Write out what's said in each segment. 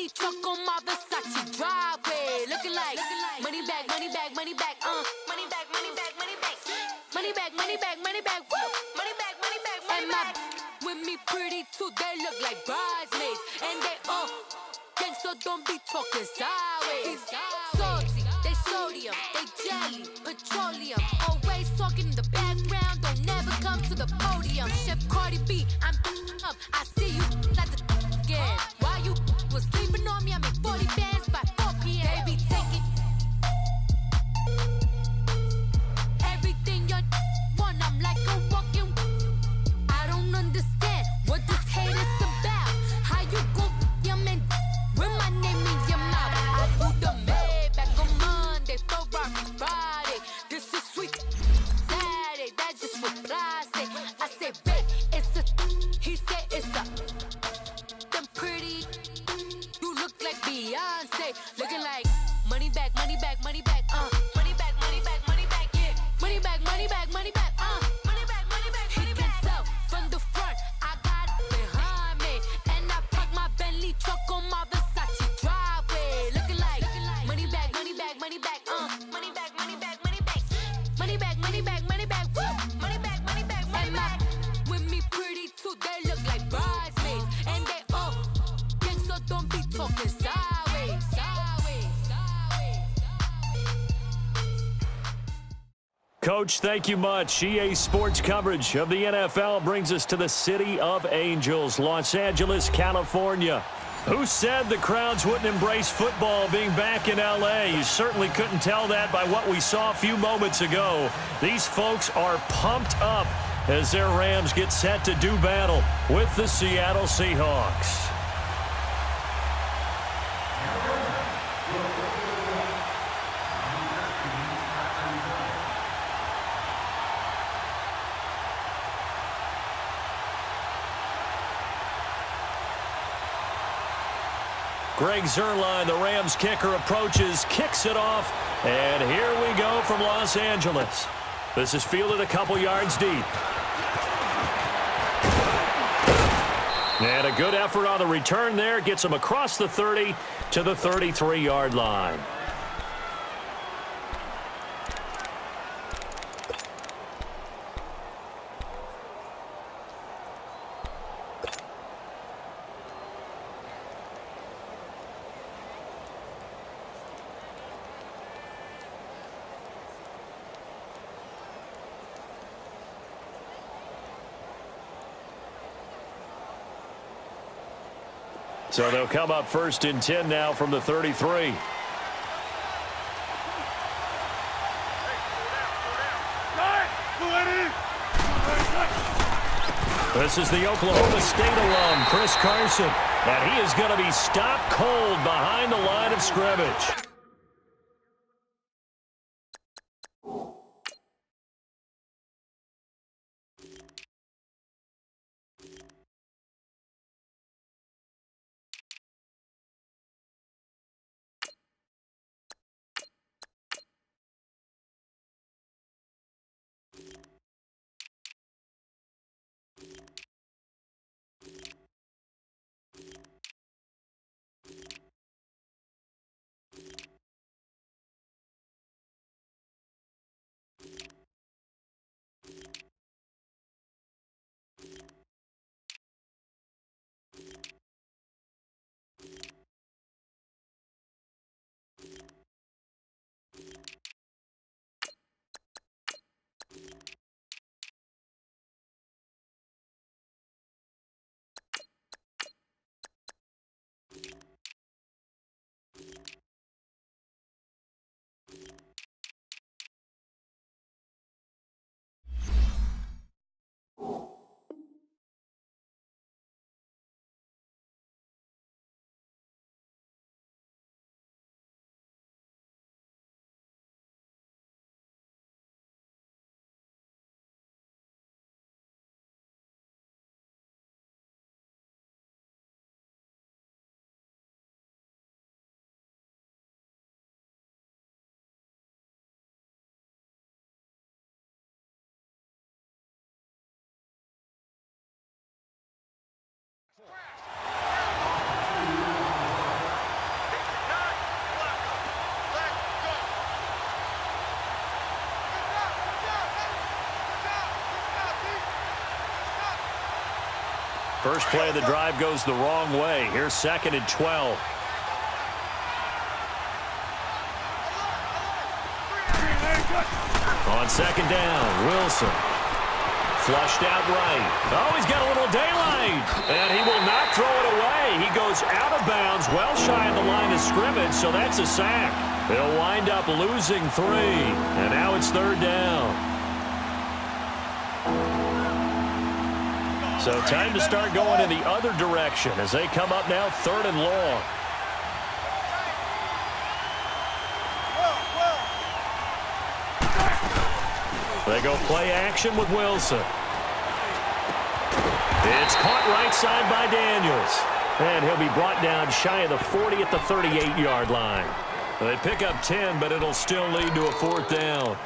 Bentley truck on my Versace driveway. Looking like money back, money back, money back, money back, money back, money back, money back, money back, money back, woo, money back, money back, money back. With me pretty too, they look like bridesmaids, and they gang, so don't be talking sideways. Salty, they sodium, they jelly, petroleum. Always talking in the background, don't never come to the podium. Chef Cardi B, I'm up, I see you at the again. While you was sleeping on me, I make 40 bands by 4 p.m. Baby, take it. Everything you want, I'm like a walking. I don't understand what this hate is about. How you go your man with my name in your mouth? I do the Maybach on Monday, Ferrari Friday. This is sweet Saturday, that's just what I say. I say, babe, it's a, he say it's a. Them pretty, you look like Beyonce. Looking like money back, money back, money back, money back, money back, money back, yeah. Money back, money back, money back, money back, money back, money back. He can tell from the front, I got it behind me. And I park my Bentley truck on my Versace driveway. Looking like money back, money back, money back, money back, money back, money back, money back, money back, money back, woo, money back, money back, money back. With me pretty too, they look like bridesmaids, and they gang, so don't be talking sideways, sideways, sideways. Coach, thank you much. EA Sports coverage of the NFL brings us to the City of Angels, Los Angeles, California. Who said the crowds wouldn't embrace football being back in L.A.? You certainly couldn't tell that by what we saw a few moments ago. These folks are pumped up as their Rams get set to do battle with the Seattle Seahawks. Greg Zuerlein, the Rams kicker, approaches, kicks it off, and here we go from Los Angeles. This is fielded a couple yards deep. And a good effort on the return there. Gets him across the 30 to the 33-yard line. So they'll come up 1st and 10 now from the 33. This is the Oklahoma State alum, Chris Carson, and he is going to be stopped cold behind the line of scrimmage. First play of the drive goes the wrong way. Here's 2nd and 12. On 2nd down, Wilson. Flushed out right. Oh, he's got a little daylight. And he will not throw it away. He goes out of bounds, well shy of the line of scrimmage, so that's a sack. They'll wind up losing 3. And now it's 3rd down. So time to start going in the other direction as they come up now 3rd and long. They go play action with Wilson. It's caught right side by Daniels. And he'll be brought down shy of the 40 at the 38-yard line. They pick up 10, but it'll still lead to a 4th down.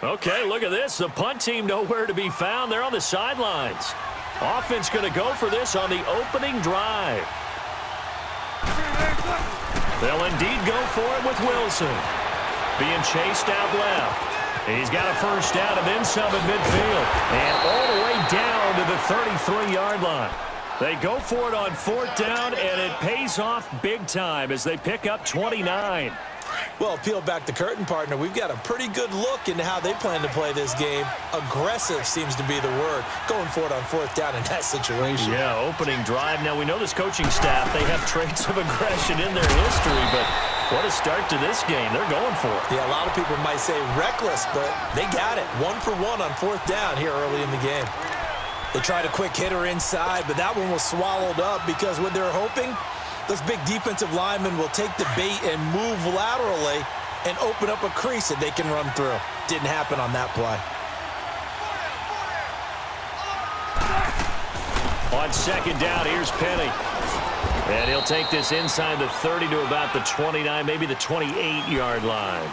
Okay, look at this. The punt team nowhere to be found. They're on the sidelines. Offense going to go for this on the opening drive. They'll indeed go for it with Wilson. Being chased out left. He's got a first down and then some at midfield. And all the way down to the 33-yard line. They go for it on 4th down, and it pays off big time as they pick up 29. Well, peel back the curtain, partner. We've got a pretty good look into how they plan to play this game. Aggressive seems to be the word. Going for it on 4th down in that situation. Yeah, opening drive. Now, we know this coaching staff, they have traits of aggression in their history, but what a start to this game. They're going for it. Yeah, a lot of people might say reckless, but they got it. 1 for 1 on 4th down here early in the game. They tried a quick hitter inside, but that one was swallowed up because what they're hoping, those big defensive linemen will take the bait and move laterally and open up a crease that they can run through. Didn't happen on that play. On 2nd down, here's Penny. And he'll take this inside the 30 to about the 29, maybe the 28-yard line.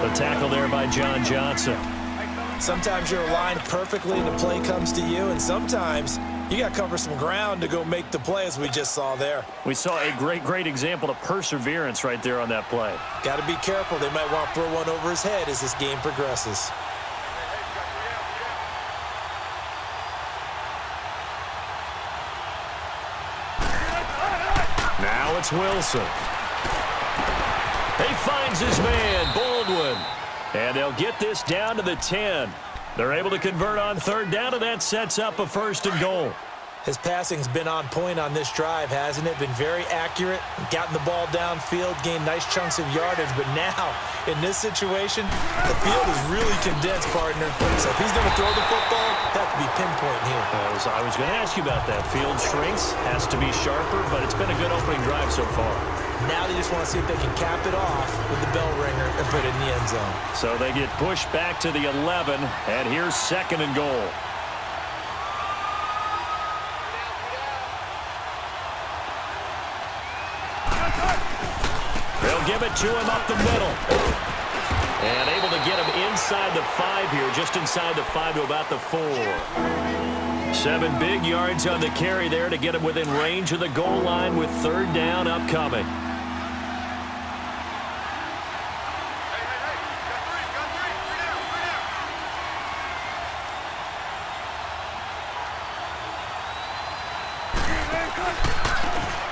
The tackle there by John Johnson. Sometimes you're aligned perfectly and the play comes to you, and sometimes you got to cover some ground to go make the play, as we just saw there. We saw a great example of perseverance right there on that play. Got to be careful. They might want to throw one over his head as this game progresses. Now it's Wilson. He finds his man, Baldwin. And they'll get this down to the 10. They're able to convert on 3rd down, and that sets up a 1st and goal. His passing's been on point on this drive, hasn't it? Been very accurate, gotten the ball downfield, gained nice chunks of yardage. But now, in this situation, the field is really condensed, partner. So if he's going to throw the football, that could be pinpoint here. I was going to ask you about that. Field shrinks, has to be sharper, but it's been a good opening drive so far. Now they just want to see if they can cap it off with the bell ringer and put it in the end zone. So they get pushed back to the 11, and here's 2nd and goal. They'll give it to him up the middle. And able to get him inside the 5 here, just inside the 5 to about the 4. 7 big yards on the carry there to get him within range of the goal line with 3rd down upcoming.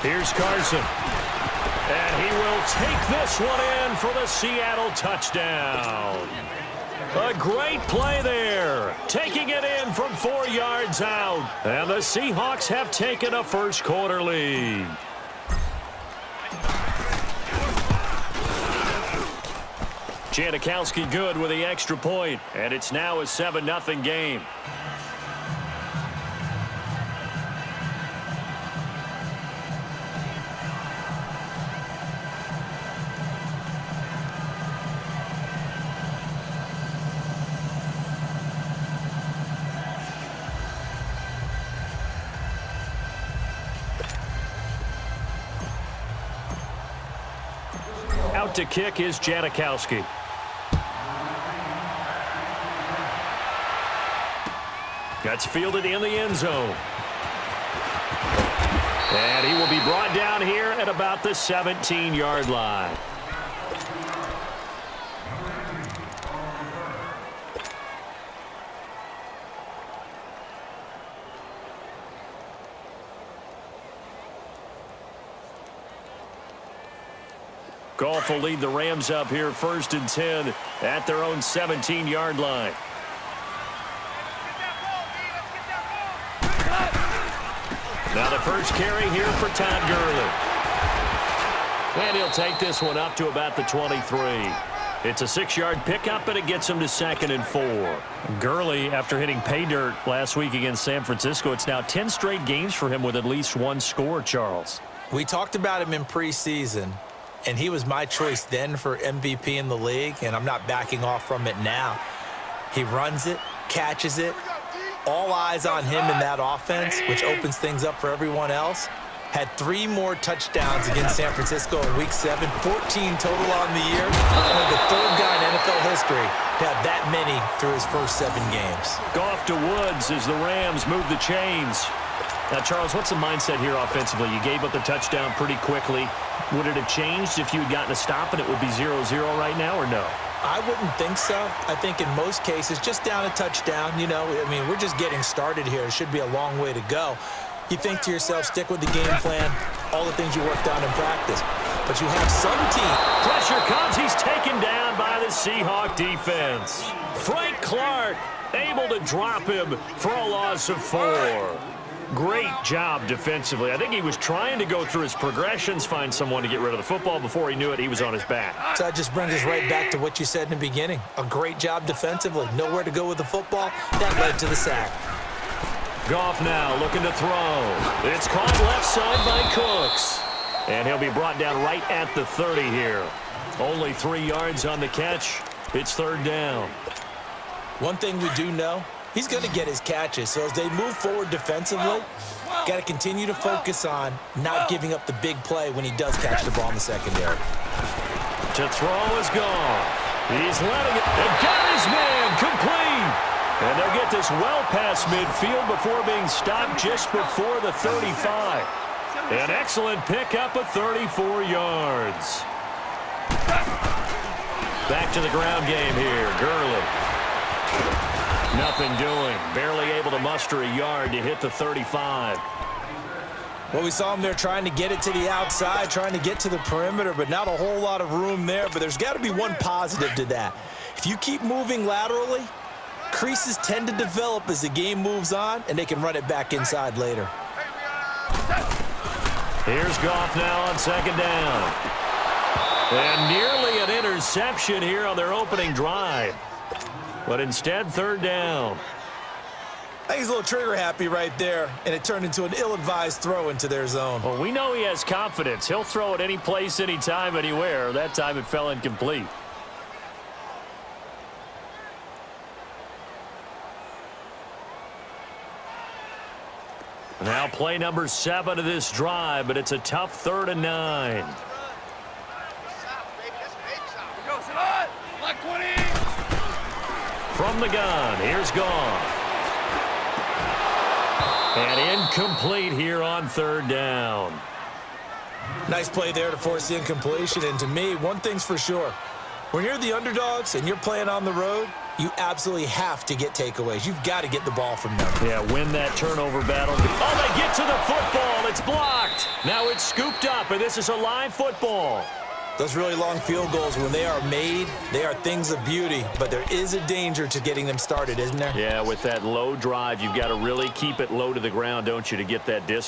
Here's Carson. And he will take this one in for the Seattle touchdown. A great play there. Taking it in from 4 yards out. And the Seahawks have taken a first quarter lead. Janikowski good with the extra point. And it's now a 7-0 game. Out to kick is Janikowski. That's fielded in the end zone. And he will be brought down here at about the 17-yard line. Goff will lead the Rams up here 1st and 10 at their own 17-yard line. Now the first carry here for Todd Gurley. And he'll take this one up to about the 23. It's a 6-yard pickup, and it gets him to 2nd and 4. Gurley, after hitting pay dirt last week against San Francisco, it's now 10 straight games for him with at least one score, Charles. We talked about him in preseason, and he was my choice then for MVP in the league, and I'm not backing off from it now. He runs it, catches it. All eyes on him in that offense, which opens things up for everyone else. Had 3 more touchdowns against San Francisco in Week 7, 14 total on the year. Only the 3rd guy in NFL history to have that many through his first 7 games. Goff to Woods as the Rams move the chains. Now, Charles, what's the mindset here offensively? You gave up the touchdown pretty quickly. Would it have changed if you had gotten a stop and it would be 0-0 right now, or no? I wouldn't think so. I think in most cases, just down a touchdown, you know, I mean, we're just getting started here. It should be a long way to go. You think to yourself, stick with the game plan, all the things you worked on in practice. But you have some team. Pressure comes. He's taken down by the Seahawk defense. Frank Clark able to drop him for a loss of 4. Great job defensively. I think he was trying to go through his progressions, find someone to get rid of the football. Before he knew it, he was on his back. So that just brings us right back to what you said in the beginning. A great job defensively. Nowhere to go with the football. That led to the sack. Goff now looking to throw. It's caught left side by Cooks. And he'll be brought down right at the 30 here. Only 3 yards on the catch. It's 3rd down. One thing we do know, he's going to get his catches. So as they move forward defensively, got to continue to focus on not giving up the big play when he does catch the ball in the secondary. To throw is Goff. He's letting it. And got his man complete. And they'll get this well past midfield before being stopped just before the 35. An excellent pickup of 34 yards. Back to the ground game here. Gurley. Nothing doing. Barely able to muster a yard to hit the 35. Well, we saw him there trying to get it to the outside, trying to get to the perimeter, but not a whole lot of room there. But there's got to be one positive to that. If you keep moving laterally, creases tend to develop as the game moves on, and they can run it back inside later. Here's Goff now on 2nd down. And nearly an interception here on their opening drive. But instead, 3rd down. I think he's a little trigger happy right there, and it turned into an ill-advised throw into their zone. Well, we know he has confidence. He'll throw it any place, anytime, anywhere. That time it fell incomplete. Now play number 7 of this drive, but it's a tough 3rd and 9. From the gun, here's Goff. And incomplete here on 3rd down. Nice play there to force the incompletion. And to me, one thing's for sure. When you're the underdogs and you're playing on the road, you absolutely have to get takeaways. You've got to get the ball from them. Yeah, win that turnover battle. Oh, they get to the football. It's blocked. Now it's scooped up, and this is a live football. Those really long field goals, when they are made, they are things of beauty. But there is a danger to getting them started, isn't there? Yeah, with that low drive, you've got to really keep it low to the ground, don't you, to get that distance.